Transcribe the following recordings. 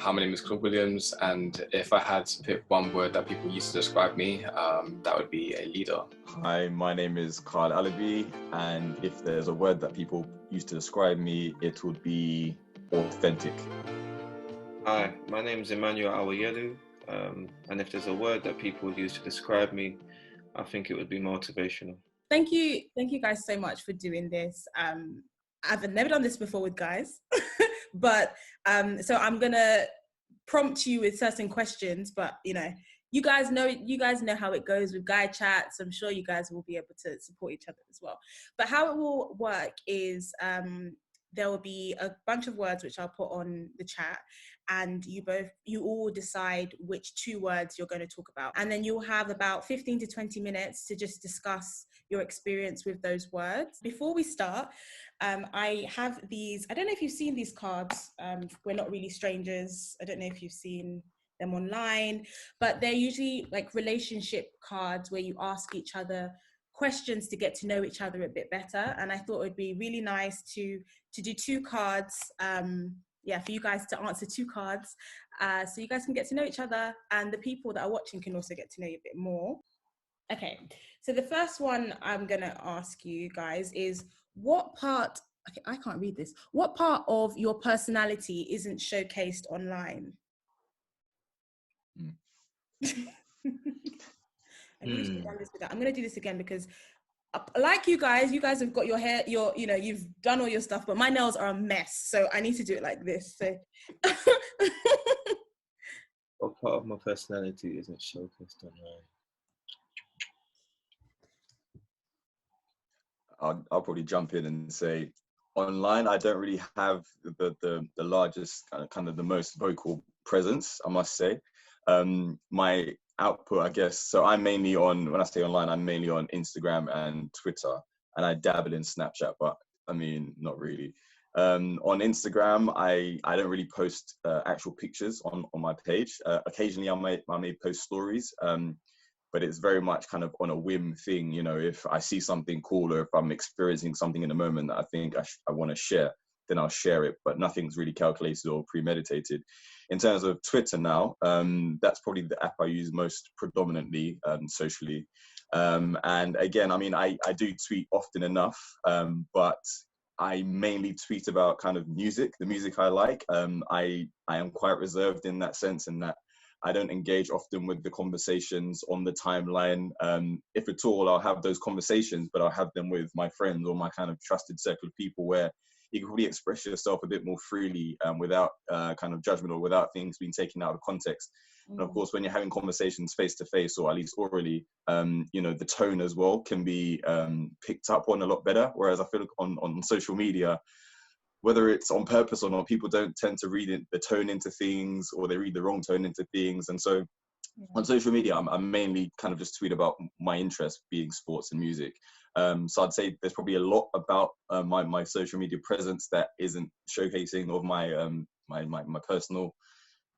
Hi, my name is Claud Williams, and if I had to pick one word that people used to describe me, that would be a leader. Hi, my name is Claud, and if there's a word that people used to describe me, it would be authentic. Hi, my name is Emmanuel, and if there's a word that people use to describe me, I think it would be motivational. Thank you guys so much for doing this. I've never done this before with guys, but so I'm gonna prompt you with certain questions, but you guys know how it goes with guy chats. I'm sure you guys will be able to support each other as well. But how it will work is there will be a bunch of words which I'll put on the chat, and you all decide which 2 words you're going to talk about, and then you'll have about 15 to 20 minutes to just discuss your experience with those words. Before we start, I have these, I don't know if you've seen these cards, We're Not Really Strangers. I don't know if you've seen them online, but they're usually like relationship cards where you ask each other questions to get to know each other a bit better. And I thought it would be really nice to do 2 cards, for you guys to answer 2 cards, so you guys can get to know each other, and the people that are watching can also get to know you a bit more. Okay, so the first one I'm gonna ask you guys is, what part of your personality isn't showcased online? I'm gonna do this again because like you guys have got your hair, you've done all your stuff, but my nails are a mess, so I need to do it like this. So What part of my personality isn't showcased online? I'll probably jump in and say, online, I don't really have the largest, kind of the most vocal presence, I must say. My output, I guess, so I'm mainly on, when I say online, I'm mainly on Instagram and Twitter, and I dabble in Snapchat, but I mean, not really. On Instagram, I don't really post actual pictures on my page. Occasionally I may post stories, but it's very much kind of on a whim thing. If I see something cool, or if I'm experiencing something in the moment that I think I want to share, then I'll share it, but nothing's really calculated or premeditated. In terms of Twitter now, that's probably the app I use most predominantly socially. And again, I mean, I do tweet often enough, but I mainly tweet about kind of music, the music I like. I am quite reserved in that sense, in that I don't engage often with the conversations on the timeline. If at all, I'll have those conversations, but I'll have them with my friends or my kind of trusted circle of people, where you can really express yourself a bit more freely, without kind of judgment, or without things being taken out of context. And of course, when you're having conversations face to face, or at least orally, the tone as well can be picked up on a lot better. Whereas I feel like on social media, whether it's on purpose or not, people don't tend to read the tone into things, or they read the wrong tone into things. And so on social media, I'm mainly kind of just tweet about my interest, being sports and music. So I'd say there's probably a lot about my social media presence that isn't showcasing of my personal,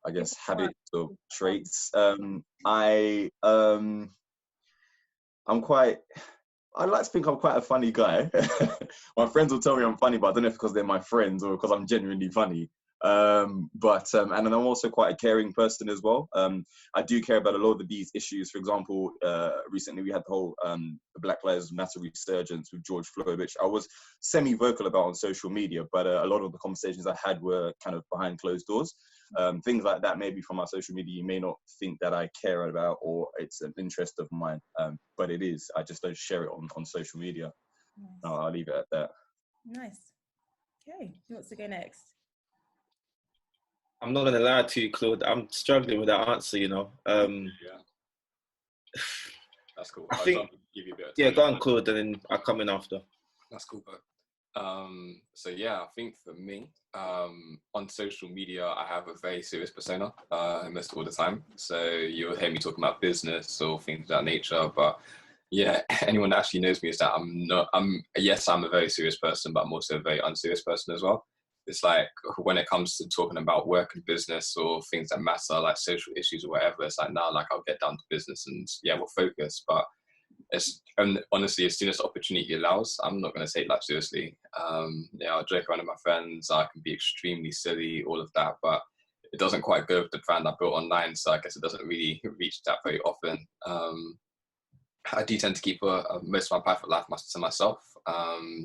I guess, habits or traits. I like to think I'm quite a funny guy. My friends will tell me I'm funny, but I don't know if because they're my friends or because I'm genuinely funny. And then I'm also quite a caring person as well. I do care about a lot of these issues. For example, recently we had the whole the Black Lives Matter resurgence with George Floyd, which I was semi-vocal about on social media, but a lot of the conversations I had were kind of behind closed doors. Things like that, maybe from my social media, you may not think that I care about, or it's an interest of mine, but it is. I just don't share it on social media. Nice. I'll leave it at that. Nice. Okay, who wants to go next? I'm not going to lie to you, Claude. I'm struggling with that answer, Yeah. That's cool. I think, give you a bit of time. Yeah, go on, Claude, and then I'll come in after. That's cool, but so yeah, I think for me, on social media, I have a very serious persona almost all the time. So you'll hear me talking about business or things of that nature, but yeah, anyone that actually knows me is that I'm a very serious person, but I'm also a very unserious person as well. It's like when it comes to talking about work and business or things that matter, like social issues or whatever, it's like, now, like, I'll get down to business and yeah, we'll focus. But and honestly, as soon as the opportunity allows, I'm not going to take that seriously. I'll joke around with my friends, I can be extremely silly, all of that, but it doesn't quite go with the brand I built online. So I guess it doesn't really reach that very often. I do tend to keep most of my private life to myself.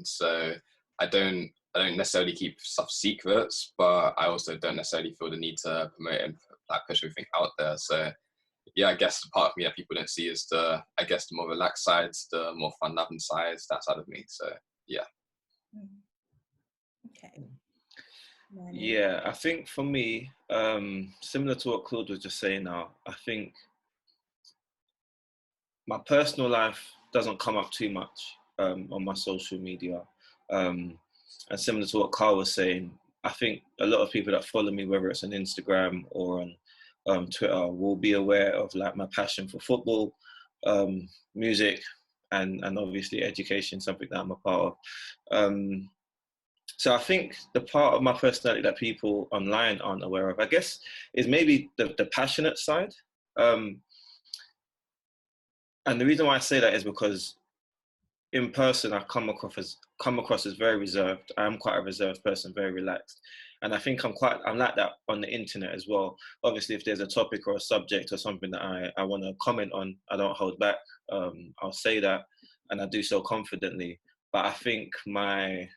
So I don't necessarily keep stuff secrets, but I also don't necessarily feel the need to promote and like push everything out there. So yeah, I guess the part of me that people don't see is the more relaxed sides, the more fun-loving sides, that side of me. So yeah. Okay. Yeah, I think for me, similar to what Claude was just saying now, I think my personal life doesn't come up too much on my social media. And similar to what Carl was saying, I think a lot of people that follow me, whether it's on Instagram or on Twitter, will be aware of like my passion for football, music, and obviously education, something that I'm a part of. So I think the part of my personality that people online aren't aware of, I guess, is maybe the passionate side. And the reason why I say that is because in person, I come across as very reserved. I'm quite a reserved person, very relaxed. And I think I'm like that on the internet as well. Obviously, if there's a topic or a subject or something that I want to comment on, I don't hold back. I'll say that, and I do so confidently. But I think my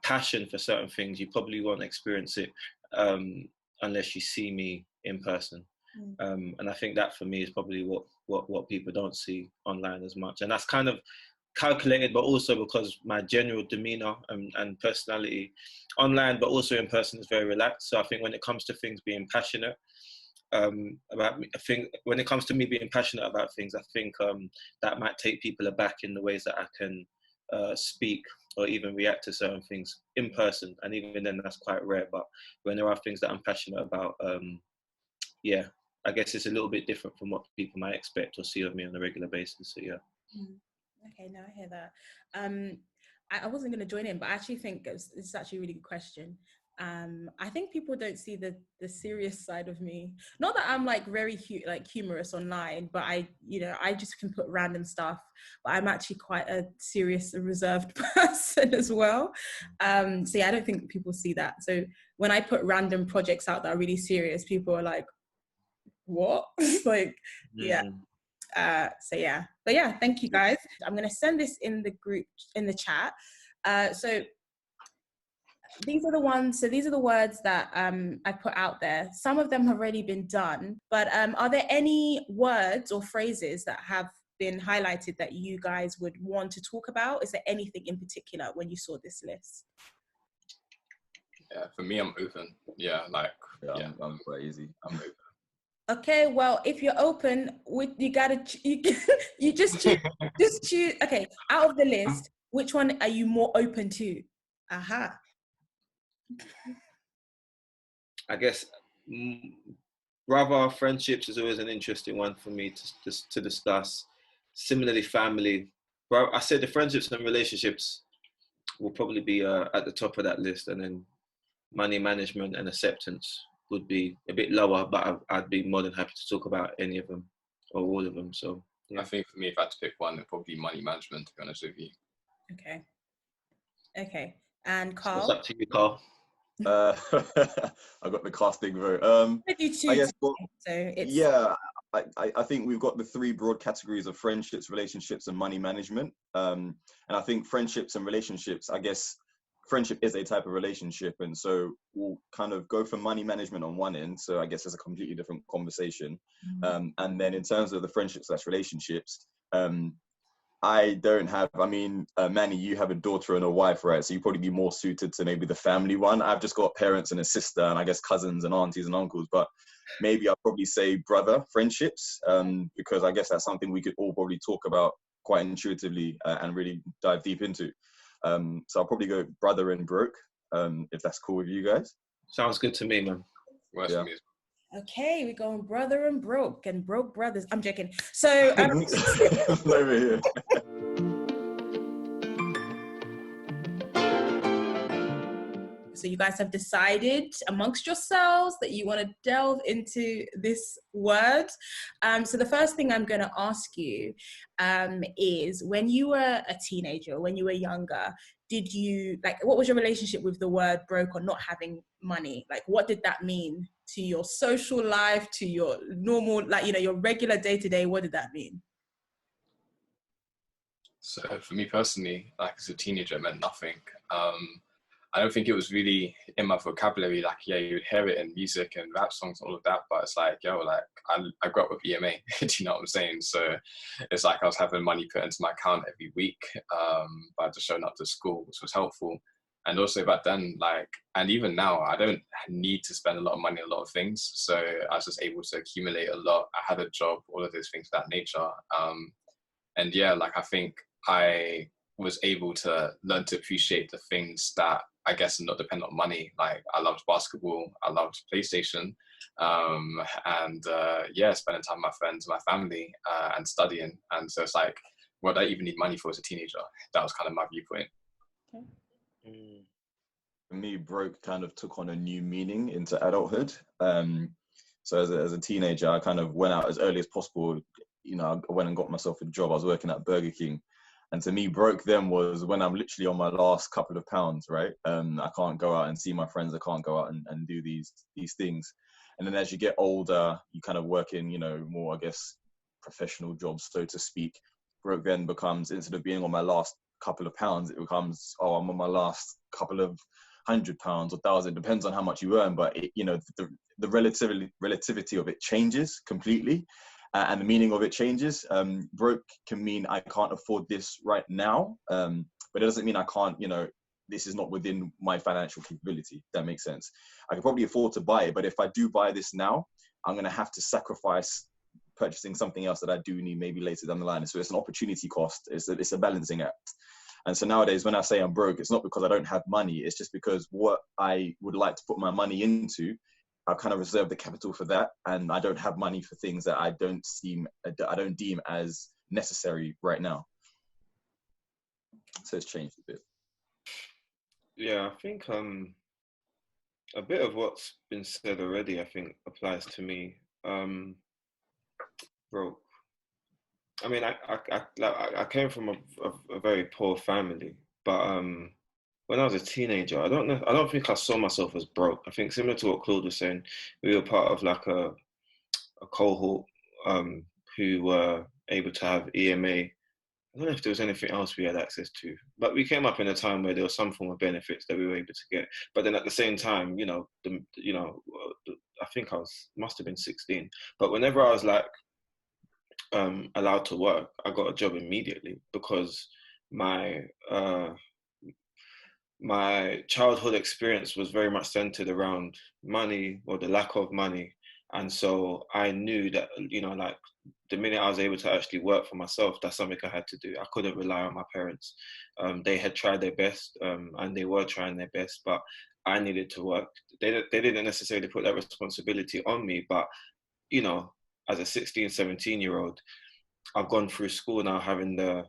passion for certain things, you probably won't experience it unless you see me in person. And I think that for me is probably what people don't see online as much. And that's kind of calculated, but also because my general demeanor and personality online, but also in person, is very relaxed. So I think when it comes to things being passionate about me, I think when it comes to me being passionate about things, I think that might take people aback in the ways that I can speak or even react to certain things in person. And even then, that's quite rare. But when there are things that I'm passionate about, yeah, I guess it's a little bit different from what people might expect or see of me on a regular basis. So yeah. Okay, now I hear that. I wasn't going to join in, but I actually think it's actually a really good question. I think people don't see the serious side of me. Not that I'm like very humorous online, but I just can put random stuff. But I'm actually quite a serious, reserved person as well. So yeah, I don't think people see that. So when I put random projects out that are really serious, people are like, "What?" Like, yeah. So yeah, but yeah, thank you guys. I'm gonna send this in the group, in the chat. So these are the words that I put out there. Some of them have already been done, but are there any words or phrases that have been highlighted that you guys would want to talk about? Is there anything in particular when you saw this list? Yeah, for me, I'm open. Yeah, I'm quite easy. I'm open. Okay, well, if you're open, you just choose. Okay, out of the list, which one are you more open to? Aha. I guess brother friendships is always an interesting one for me to discuss. Similarly, family. Bro, I said the friendships and relationships will probably be at the top of that list, and then money management and acceptance would be a bit lower, but I'd be more than happy to talk about any of them or all of them. So yeah. I think for me, if I had to pick one, it'd probably be money management, to be honest with you. Okay. And Carl? What's up to you, Carl? I got the casting vote. I do too. I guess, so it's... yeah, I think we've got the three broad categories of friendships, relationships, and money management. And I think friendships and relationships, I guess friendship is a type of relationship, and so we'll kind of go for money management on one end. So I guess it's a completely different conversation. And then in terms of the friendships/relationships, I don't have, Manny, you have a daughter and a wife, right? So you'd probably be more suited to maybe the family one. I've just got parents and a sister and I guess cousins and aunties and uncles, but maybe I'll probably say brother friendships, because I guess that's something we could all probably talk about quite intuitively and really dive deep into. So I'll probably go brother and broke, if that's cool with you guys. Sounds good to me, man. Works for me. Okay, we're going brother and broke brothers. I'm joking. So over here. So you guys have decided amongst yourselves that you want to delve into this word. So the first thing I'm going to ask you is, when you were a teenager, when you were younger, did you, like, what was your relationship with the word broke or not having money? Like, what did that mean to your social life, to your normal, like, you know, your regular day-to-day? What did that mean? So for me personally, like as a teenager, it meant nothing. I don't think it was really in my vocabulary. Like, yeah, you would hear it in music and rap songs and all of that, but it's like, yo, like I grew up with EMA. Do you know what I'm saying? So it's like I was having money put into my account every week by just showing up to school, which was helpful. And also back then, like, and even now, I don't need to spend a lot of money on a lot of things. So I was just able to accumulate a lot. I had a job, all of those things of that nature. And yeah, like I think I was able to learn to appreciate the things that I guess are not dependent on money. Like I loved basketball, I loved PlayStation, and yeah, spending time with my friends, my family, and studying. And so it's like, what do I even need money for as a teenager? That was kind of my viewpoint. Okay. For me, broke kind of took on a new meaning into adulthood. So as a teenager, I kind of went out as early as possible. You know, I went and got myself a job. I was working at Burger King. And to me, broke then was when I'm literally on my last couple of pounds, right? I can't go out and see my friends. I can't go out and do these things. And then as you get older, you kind of work in, you know, more, I guess, professional jobs, so to speak. Broke then becomes, instead of being on my last couple of pounds, it becomes, oh, I'm on my last couple of £100 or 1,000, depends on how much you earn. But, it, you know, the relativity of it changes completely. And the meaning of it changes. Broke can mean I can't afford this right now, but it doesn't mean I can't, you know, this is not within my financial capability, if that makes sense. I can probably afford to buy it, but if I do buy this now, I'm going to have to sacrifice purchasing something else that I do need maybe later down the line. So it's an opportunity cost. It's a balancing act. And so nowadays, when I say I'm broke, it's not because I don't have money. It's just because what I would like to put my money into, I kind of reserve the capital for that, and I don't have money for things that I don't deem as necessary right now. So it's changed a bit. Yeah, I think a bit of what's been said already, I think, applies to me. Broke. I mean, I came from a very poor family, but when I was a teenager, I don't think I saw myself as broke. I think similar to what Claude was saying, we were part of like a cohort who were able to have EMA. I don't know if there was anything else we had access to, but we came up in a time where there was some form of benefits that we were able to get. But then at the same time, you know, I think must have been 16. But whenever I was like allowed to work, I got a job immediately because my childhood experience was very much centered around money or the lack of money. And so I knew that, you know, like the minute I was able to actually work for myself, that's something I had to do. I couldn't rely on my parents. They had tried their best and they were trying their best, but I needed to work. They didn't necessarily put that responsibility on me, but, you know, as a 16, 17-year-old, I've gone through school now having the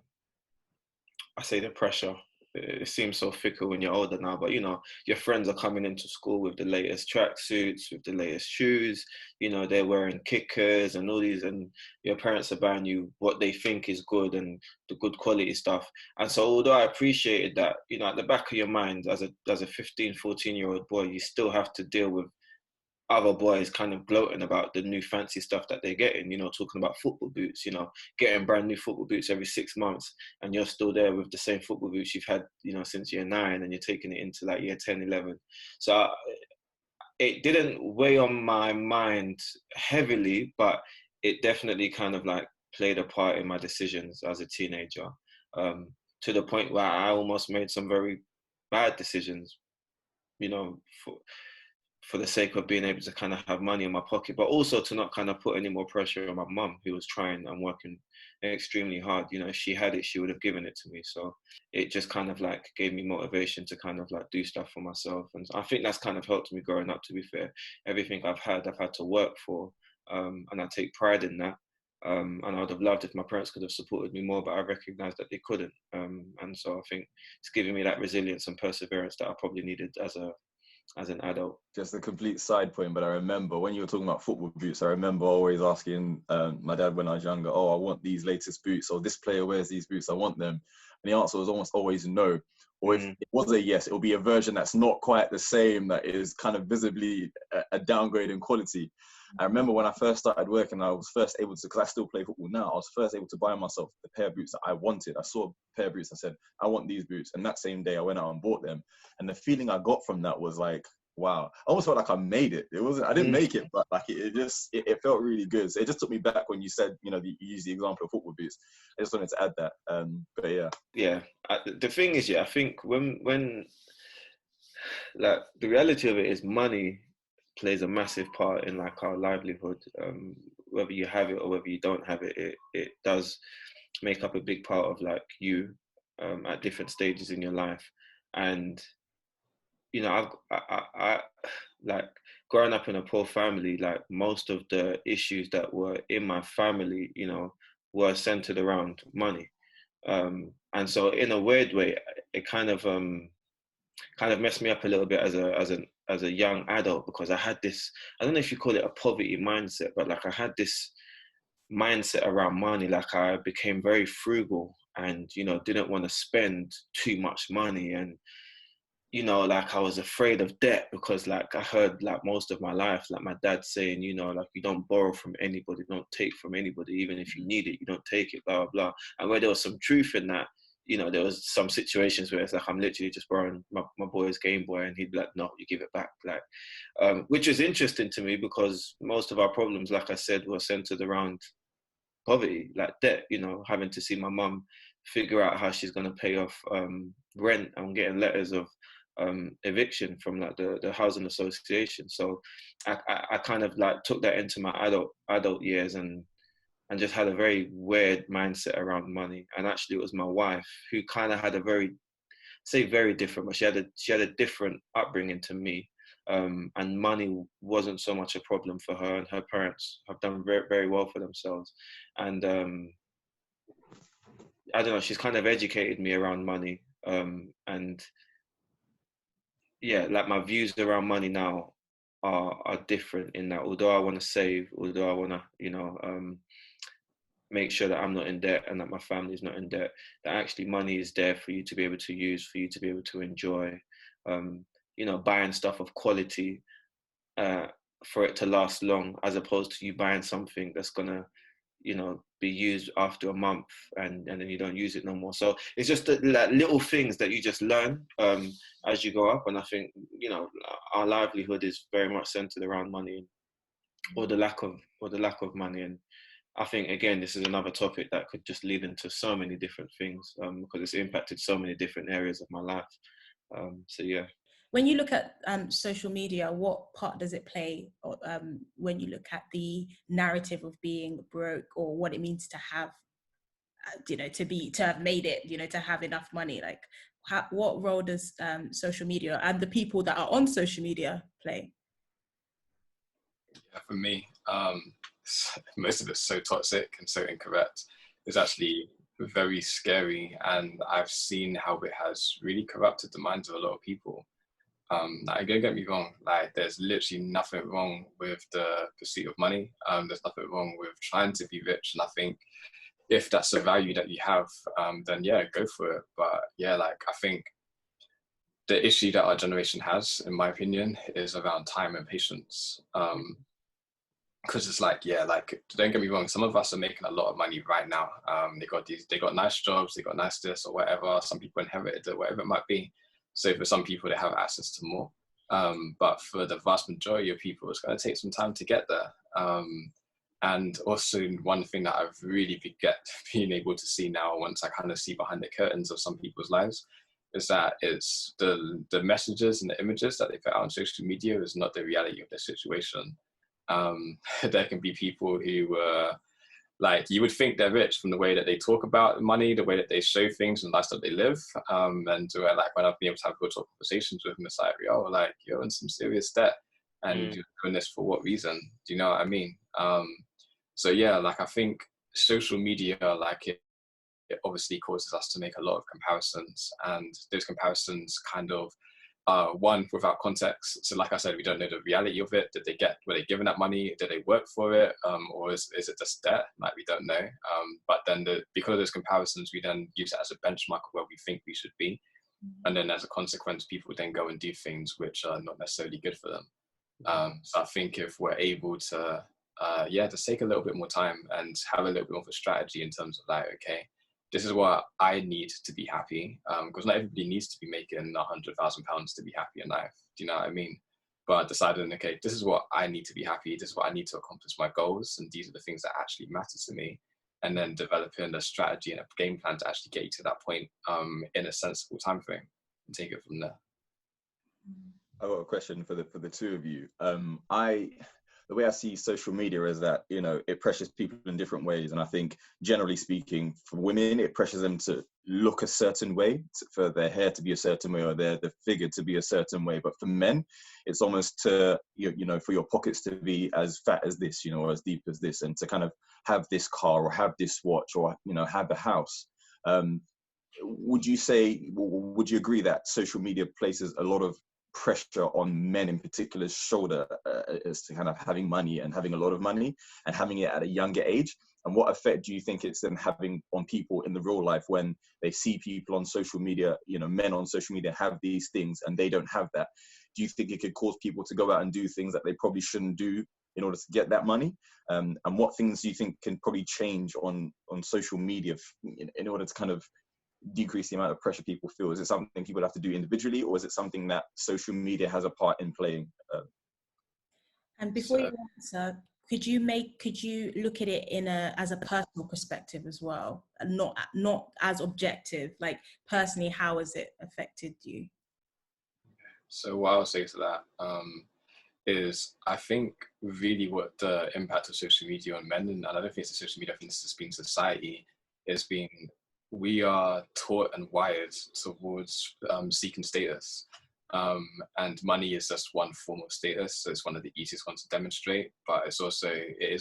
pressure. It seems so fickle when you're older now, but you know, your friends are coming into school with the latest tracksuits, with the latest shoes, you know, they're wearing kickers and all these, and your parents are buying you what they think is good and the good quality stuff. And so although I appreciated that, you know, at the back of your mind as a 15, 14-year-old boy, you still have to deal with other boys kind of gloating about the new fancy stuff that they're getting, you know, talking about football boots, you know, getting brand new football boots every 6 months, and you're still there with the same football boots you've had, you know, since year 9, and you're taking it into like year 10, 11. So it didn't weigh on my mind heavily, but it definitely kind of like played a part in my decisions as a teenager, to the point where I almost made some very bad decisions, you know, for the sake of being able to kind of have money in my pocket, but also to not kind of put any more pressure on my mum, who was trying and working extremely hard. You know, if she had it, she would have given it to me. So it just kind of like gave me motivation to kind of like do stuff for myself. And I think that's kind of helped me growing up, to be fair. Everything I've had to work for, and I take pride in that. And I would have loved if my parents could have supported me more, but I recognised that they couldn't. And so I think it's given me that resilience and perseverance that I probably needed as a as an adult. Just a complete side point, but I remember when you were talking about football boots, I remember always asking my dad when I was younger, oh, I want these latest boots, or this player wears these boots, I want them. And the answer was almost always no. Or if it was a yes, it'll be a version that's not quite the same, that is kind of visibly a downgrade in quality. I remember when I first started working, I was first able to, because I still play football now, I was first able to buy myself the pair of boots that I wanted. I saw a pair of boots, I said, I want these boots. And that same day I went out and bought them. And the feeling I got from that was like, wow, I almost felt like I made it. It wasn't, I didn't make it, but like it felt really good. So it just took me back when you said, you use the example of football boots. I just wanted to add that. But yeah. Yeah. The thing is, I think when like the reality of it is money plays a massive part in like our livelihood. Whether you have it or whether you don't have it, it does make up a big part of like you at different stages in your life. And I like growing up in a poor family, like most of the issues that were in my family, were centered around money. And so in a weird way, it kind of messed me up a little bit as a young adult, because I had this, I don't know if you call it a poverty mindset, but like I had this mindset around money. Like I became very frugal and, didn't want to spend too much money. And like I was afraid of debt, because like I heard like most of my life, like my dad saying, like you don't borrow from anybody, don't take from anybody, even if you need it, you don't take it, blah, blah, blah. And where there was some truth in that, there was some situations where it's like, I'm literally just borrowing my boy's Game Boy and he'd be like, no, you give it back. Like, which was interesting to me, because most of our problems, like I said, were centered around poverty, like debt, having to see my mum figure out how she's going to pay off rent and getting letters of eviction from like the housing association. So I kind of like took that into my adult years and just had a very weird mindset around money. And actually it was my wife who kind of had a very different, but she had a different upbringing to me. And money wasn't so much a problem for her, and her parents have done very, very well for themselves. And I don't know, she's kind of educated me around money. And yeah, like my views around money now are different, in that although I want to save, although I want to, make sure that I'm not in debt and that my family's not in debt, that actually money is there for you to be able to use, for you to be able to enjoy, buying stuff of quality for it to last long, as opposed to you buying something that's going to, be used after a month and then you don't use it no more. So it's just like little things that you just learn as you go up. And I think, our livelihood is very much centered around money, or the lack of money. And I think, again, this is another topic that could just lead into so many different things, because it's impacted so many different areas of my life. So yeah. When you look at social media, what part does it play when you look at the narrative of being broke, or what it means to have, to have made it, to have enough money? Like, what role does social media and the people that are on social media play? Yeah, for me, most of it's so toxic and so incorrect. It's actually very scary, and I've seen how it has really corrupted the minds of a lot of people. Like, don't get me wrong, like there's literally nothing wrong with the pursuit of money. There's nothing wrong with trying to be rich. And I think if that's a value that you have, then yeah, go for it. But yeah, like I think the issue that our generation has, in my opinion, is around time and patience. Because it's like, yeah, like don't get me wrong, some of us are making a lot of money right now. They got nice jobs, they got nice this or whatever. Some people inherited it, whatever it might be. So for some people, they have access to more. But for the vast majority of people, it's going to take some time to get there. And also one thing that I've really been able to see now, once I kind of see behind the curtains of some people's lives, is that it's the messages and the images that they put out on social media is not the reality of their situation. There can be people who like, you would think they're rich from the way that they talk about money, the way that they show things and the lifestyle they live. And like when I've been able to have good talk conversations with them, it's like, yo, like you're in some serious debt and you're doing this for what reason? Do you know what I mean? So yeah, like I think social media, like it obviously causes us to make a lot of comparisons, and those comparisons kind of one, without context. So like I said, we don't know the reality of it. Were they given that money? Did they work for it? Or is it just debt? Like, we don't know. But then because of those comparisons, we then use it as a benchmark of where we think we should be. And then as a consequence, people then go and do things which are not necessarily good for them. So I think if we're able to, just take a little bit more time and have a little bit more of a strategy in terms of like, okay, this is what I need to be happy. Because not everybody needs to be making £100,000 to be happy in life. Do you know what I mean? But deciding, okay, this is what I need to be happy. This is what I need to accomplish my goals. And these are the things that actually matter to me. And then developing a strategy and a game plan to actually get you to that point in a sensible time frame and take it from there. I've got a question for the two of you. The way I see social media is that, you know, it pressures people in different ways. And I think, generally speaking, for women, it pressures them to look a certain way, for their hair to be a certain way, or the figure to be a certain way. But for men, it's almost to, you know, for your pockets to be as fat as this, you know, or as deep as this, and to kind of have this car or have this watch or, you know, have a house. Would you agree that social media places a lot of pressure on men in particular's shoulder as to kind of having money and having a lot of money and having it at a younger age? And what effect do you think it's then having on people in the real life when they see people on social media, you know, men on social media have these things and they don't have that? Do you think it could cause people to go out and do things that they probably shouldn't do in order to get that money? And what things do you think can probably change on social media in order to kind of decrease the amount of pressure people feel? Is it something people have to do individually, or is it something that social media has a part in playing? And before you answer, could you look at it as a personal perspective as well, and not as objective? Like, personally, how has it affected you? So what I'll say to that is, I think really what the impact of social media on men, and I don't think it's social media, I think it's just been society, is being, we are taught and wired towards seeking status. And money is just one form of status, so it's one of the easiest ones to demonstrate, but it is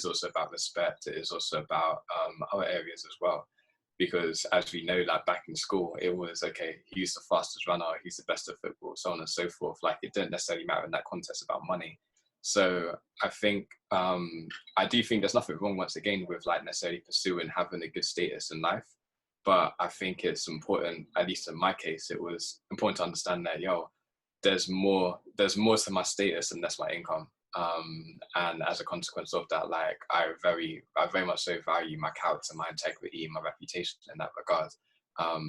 also about respect. It is also about other areas as well, because as we know, like back in school, it was, okay, who's the fastest runner, who's the best at football, so on and so forth. Like, it didn't necessarily matter in that context about money. So I think, I do think there's nothing wrong, once again, with like necessarily pursuing having a good status in life. But I think it's important, at least in my case, it was important to understand that, there's more to my status than that's my income. And as a consequence of that, like, I very much so value my character, my integrity, my reputation in that regard.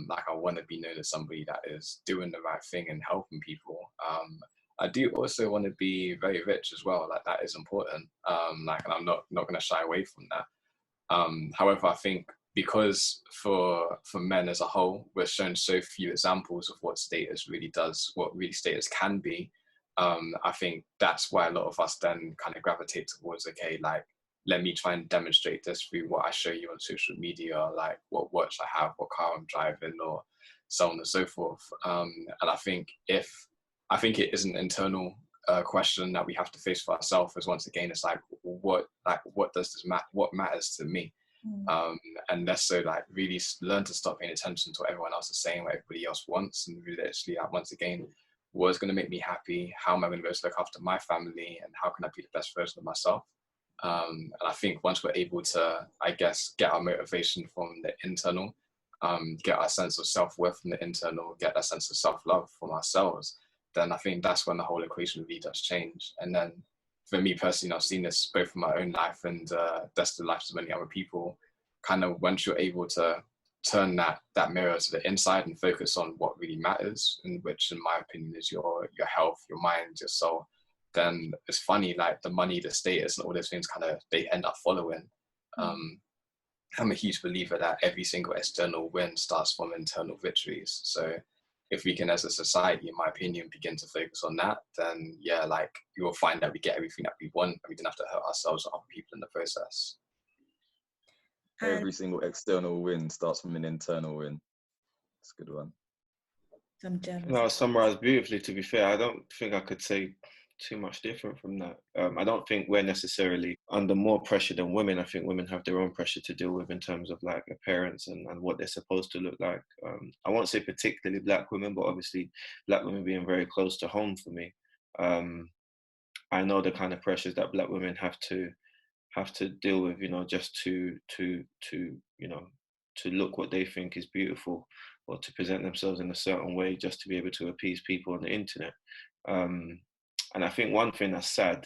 Like, I want to be known as somebody that is doing the right thing and helping people. I do also want to be very rich as well. Like, that is important. Like, and I'm not going to shy away from that. However, I think, because for men as a whole, we're shown so few examples of what status really does, what really status can be. I think that's why a lot of us then kind of gravitate towards, okay, like, let me try and demonstrate this through what I show you on social media, like what watch I have, what car I'm driving, or so on and so forth. And I think it is an internal question that we have to face for ourselves, as once again, it's like, what does this matter? What matters to me? And less so like really learn to stop paying attention to what everyone else is saying, what everybody else wants, and really actually, like, once again, what's going to make me happy? How am I going to be able to look after my family, and how can I be the best version of myself? And I think once we're able to, I guess, get our motivation from the internal, get our sense of self-worth from the internal, get that sense of self-love from ourselves, then I think that's when the whole equation really does change. And then for me personally, I've seen this both in my own life and that's the lives of many other people. Kind of, once you're able to turn that mirror to the inside and focus on what really matters, and which, in my opinion, is your health, your mind, your soul, then it's funny, like, the money, the status, and all those things kind of, they end up following. I'm a huge believer that every single external win starts from internal victories. So if we can, as a society, in my opinion, begin to focus on that, then yeah, like, you will find that we get everything that we want, and we don't have to hurt ourselves or other people in the process. Every single external win starts from an internal win. That's a good one. I'm jealous. No, summarized beautifully, to be fair. I don't think I could say too much different from that. I don't think we're necessarily under more pressure than women. I think women have their own pressure to deal with in terms of like appearance and what they're supposed to look like. I won't say particularly black women, but obviously black women being very close to home for me. I know the kind of pressures that black women have to deal with, you know, just to you know, to look what they think is beautiful, or to present themselves in a certain way just to be able to appease people on the internet. And I think one thing that's sad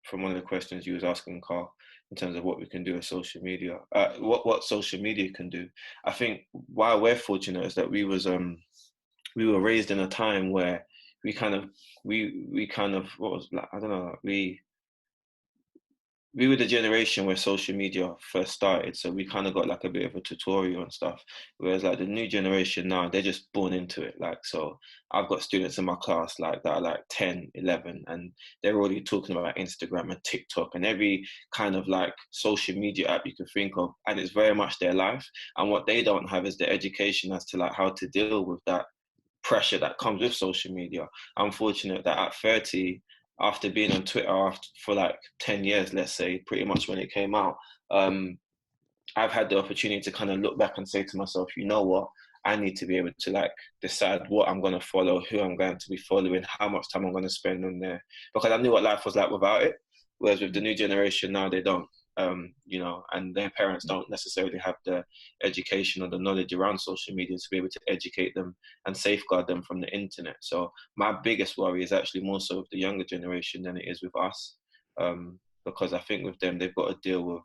from one of the questions you was asking, Carl, in terms of what we can do with social media, what social media can do. I think why we're fortunate is that we were raised in a time where we kind of what was like, I don't know, we were the generation where social media first started, so we kind of got like a bit of a tutorial and stuff. Whereas like the new generation now, they're just born into it. Like, so I've got students in my class like that are like 10, 11, and they're already talking about Instagram and TikTok and every kind of like social media app you can think of, and it's very much their life. And what they don't have is the education as to like how to deal with that pressure that comes with social media. I'm fortunate that at 30, after being on Twitter for like 10 years, let's say, pretty much when it came out, I've had the opportunity to kind of look back and say to myself, you know what, I need to be able to like decide what I'm going to follow, who I'm going to be following, how much time I'm going to spend on there, because I knew what life was like without it. Whereas with the new generation now, they don't, you know, and their parents don't necessarily have the education or the knowledge around social media to be able to educate them and safeguard them from the internet. So my biggest worry is actually more so with the younger generation than it is with us, because I think with them, they've got to deal with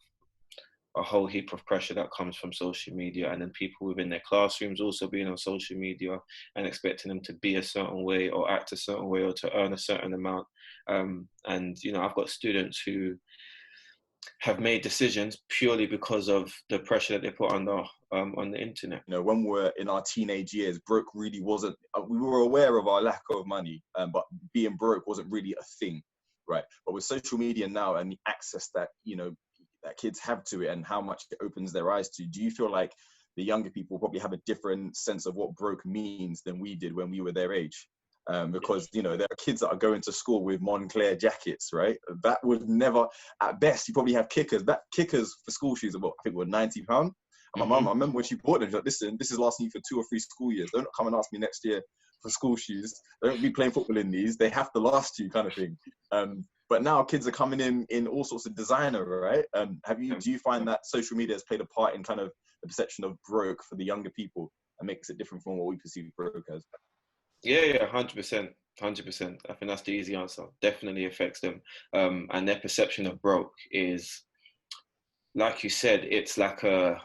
a whole heap of pressure that comes from social media, and then people within their classrooms also being on social media and expecting them to be a certain way or act a certain way or to earn a certain amount. And, you know, I've got students who have made decisions purely because of the pressure that they put on the internet. You know, when we were in our teenage years, broke really wasn't, we were aware of our lack of money, but being broke wasn't really a thing, right? But with social media now and the access that, you know, that kids have to it and how much it opens their eyes to, do you feel like the younger people probably have a different sense of what broke means than we did when we were their age? Because, you know, there are kids that are going to school with Moncler jackets, right? That would never, at best, you probably have kickers. That kickers for school shoes are what, I think were £90. And my mum, I remember when she bought them, she's like, listen, this is lasting you for 2 or 3 school years. Don't come and ask me next year for school shoes. Don't be playing football in these. They have to last you, kind of thing. But now kids are coming in all sorts of designer, right? Do you find that social media has played a part in kind of the perception of broke for the younger people and makes it different from what we perceive broke as? Yeah, 100%. 100%. I think that's the easy answer. Definitely affects them. And their perception of broke is, like you said, it's like I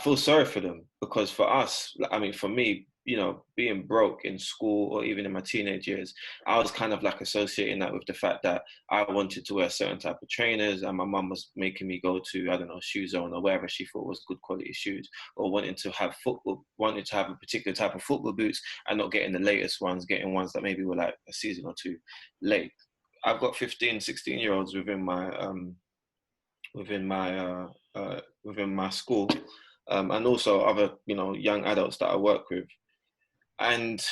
feel sorry for them, because for us, I mean, for me, you know, being broke in school or even in my teenage years, I was kind of like associating that with the fact that I wanted to wear a certain type of trainers, and my mum was making me go to, I don't know, Shoe Zone or wherever she thought was good quality shoes, or wanting to have a particular type of football boots and not getting the latest ones, getting ones that maybe were like a season or two late. I've got 15, 16-year-olds within my school, and also other, you know, young adults that I work with. And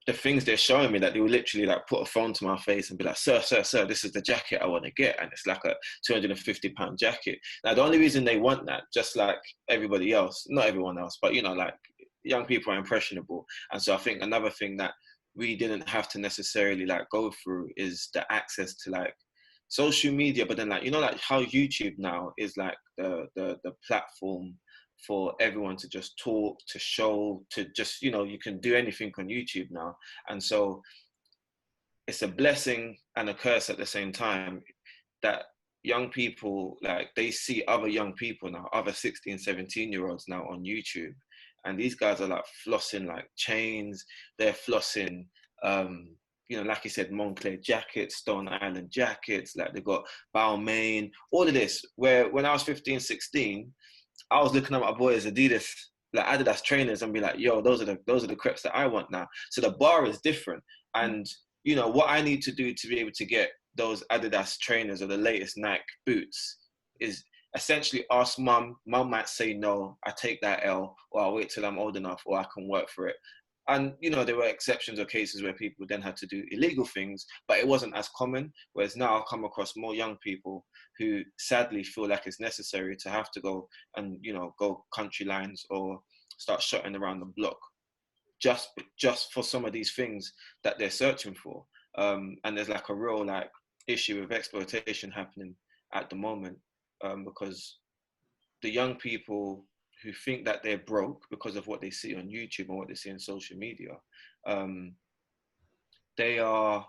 the things they're showing me, that they will literally like put a phone to my face and be like, sir, this is the jacket I want to get. And it's like a £250 jacket. Now, the only reason they want that, just like everybody else, not everyone else, but, you know, like young people are impressionable. And so I think another thing that we didn't have to necessarily like go through is the access to like social media, but then like, you know, like how YouTube now is like the platform for everyone to just talk, to show, to just, you know, you can do anything on YouTube now. And so it's a blessing and a curse at the same time that young people, like, they see other young people now, other 16, 17-year-olds now on YouTube. And these guys are like flossing like chains, they're flossing, you know, like you said, Moncler jackets, Stone Island jackets, like they've got Balmain, all of this. Where when I was 15, 16, I was looking at my boys Adidas, like Adidas trainers, and be like, yo, those are the crepes that I want now. So the bar is different. And, you know, what I need to do to be able to get those Adidas trainers or the latest Nike boots is essentially ask mum. Mum might say no, I take that L, or I'll wait till I'm old enough, or I can work for it. And, you know, there were exceptions or cases where people then had to do illegal things, but it wasn't as common. Whereas now I come across more young people who sadly feel like it's necessary to have to go and, you know, go country lines or start shutting around the block just for some of these things that they're searching for. And there's like a real like issue of exploitation happening at the moment, because the young people who think that they're broke because of what they see on YouTube and what they see on social media, they are,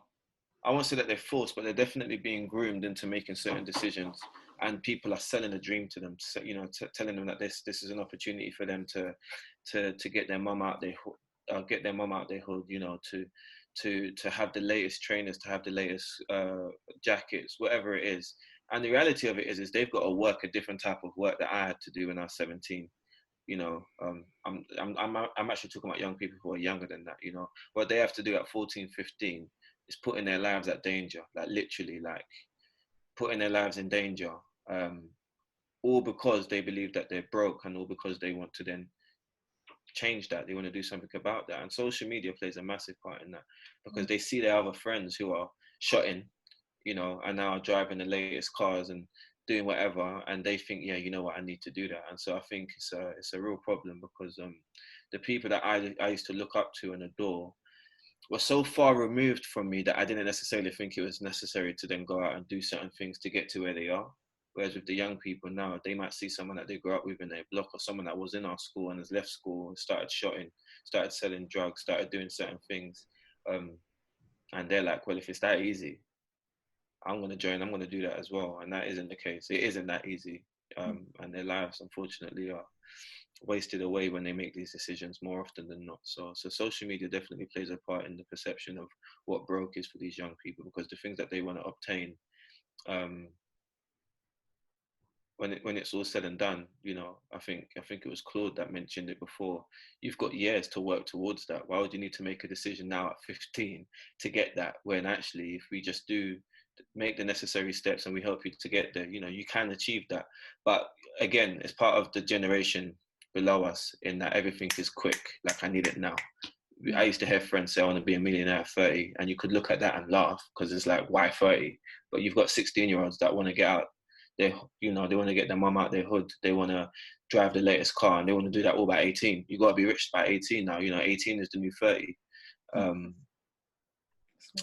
I won't say that they're forced, but they're definitely being groomed into making certain decisions. And people are selling a dream to them, you know, telling them that this is an opportunity for them to get their mum out their hood, you know, to have the latest trainers, to have the latest jackets, whatever it is. And the reality of it is they've got to work a different type of work that I had to do when I was 17. You know, I'm actually talking about young people who are younger than that. You know, what they have to do at 14, 15 is putting their lives at danger, like literally, like putting their lives in danger, all because they believe that they're broke, and all because they want to then change that. They want to do something about that. And social media plays a massive part in that, because they see their other friends who are shotting, you know, and now driving the latest cars and doing whatever, and they think, yeah, you know what, I need to do that. And so I think it's a real problem, because the people that I used to look up to and adore were so far removed from me that I didn't necessarily think it was necessary to then go out and do certain things to get to where they are. Whereas with the young people now, they might see someone that they grew up with in their block, or someone that was in our school and has left school and started shotting, started selling drugs, started doing certain things. And they're like, well, if it's that easy, I'm going to join, I'm going to do that as well. And that isn't the case. It isn't that easy. And their lives, unfortunately, are wasted away when they make these decisions more often than not. So social media definitely plays a part in the perception of what broke is for these young people, because the things that they want to obtain, when it's all said and done, you know, I think it was Claude that mentioned it before. You've got years to work towards that. Why would you need to make a decision now at 15 to get that, when actually, if we just do make the necessary steps and we help you to get there, you know, you can achieve that. But again, it's part of the generation below us, in that everything is quick. Like, I need it now. I used to hear friends say, I want to be a millionaire at 30, and you could look at that and laugh, because it's like, why 30? But you've got 16-year-olds that want to get out. They want to get their mum out their hood. They want to drive the latest car, and they want to do that all by 18. You got to be rich by 18 now. You know, 18 is the new 30.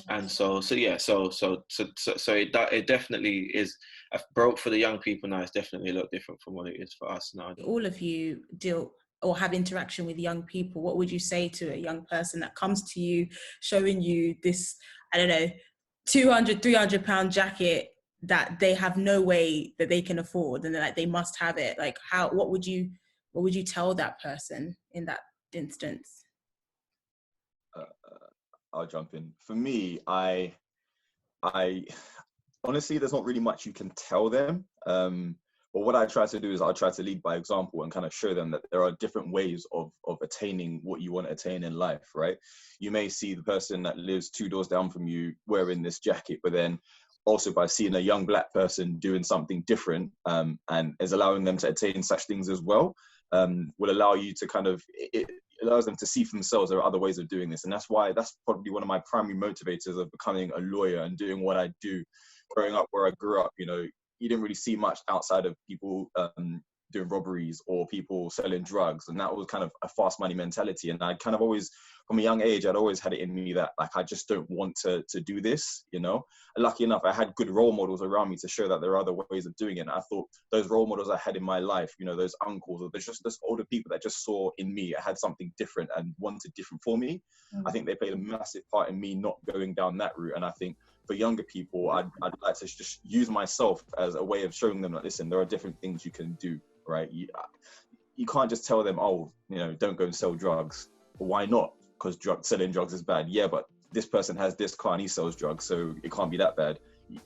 And so it definitely is broke for the young people now. It's definitely a lot different from what it is for us now. All of you deal or have interaction with young people. What would you say to a young person that comes to you showing you this, I don't know, 200, 300 pound jacket that they have no way that they can afford, and they're like, they must have it? Like, what would you tell that person in that instance? I'll jump in. For me, I honestly, there's not really much you can tell them. But what I try to do is I try to lead by example and kind of show them that there are different ways of attaining what you want to attain in life, right? You may see the person that lives 2 doors down from you wearing this jacket, but then also by seeing a young black person doing something different, and is allowing them to attain such things as well, will allow you to kind of, it allows them to see for themselves there are other ways of doing this. And that's probably one of my primary motivators of becoming a lawyer and doing what I do. Growing up where I grew up, you know, you didn't really see much outside of people doing robberies or people selling drugs, and that was kind of a fast money mentality. And I kind of always, from a young age, I'd always had it in me that, like, I just don't want to do this, you know. And lucky enough, I had good role models around me to show that there are other ways of doing it. And I thought those role models I had in my life, you know, those uncles, or there's just those older people that just saw in me, I had something different and wanted different for me. I think they played a massive part in me not going down that route. And I think for younger people, I'd like to just use myself as a way of showing them that, listen, there are different things you can do, right? You can't just tell them, oh, you know, don't go and sell drugs. Well, why not? Because selling drugs is bad. Yeah, but this person has this car and he sells drugs, so it can't be that bad.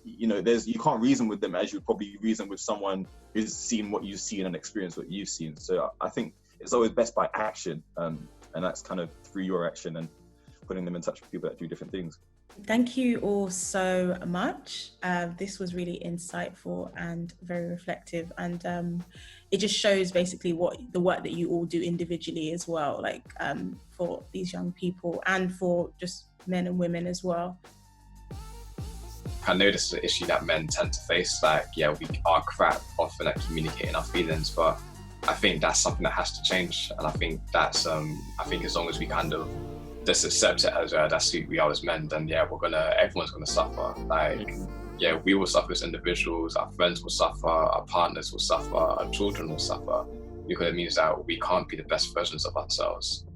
You know, you can't reason with them as you'd probably reason with someone who's seen what you've seen and experienced what you've seen. So I think it's always best by action, and that's kind of through your action and putting them in touch with people that do different things. Thank you all so much. This was really insightful and very reflective, and it just shows basically what the work that you all do individually as well, like for these young people and for just men and women as well. I know this is an issue that men tend to face. Like, yeah, we are crap often at communicating our feelings, but I think that's something that has to change. And I think that's, I think as long as we kind of just accept it as that's who we are as men, then yeah, everyone's gonna suffer. Like, yeah, we will suffer as individuals, our friends will suffer, our partners will suffer, our children will suffer, because it means that we can't be the best versions of ourselves.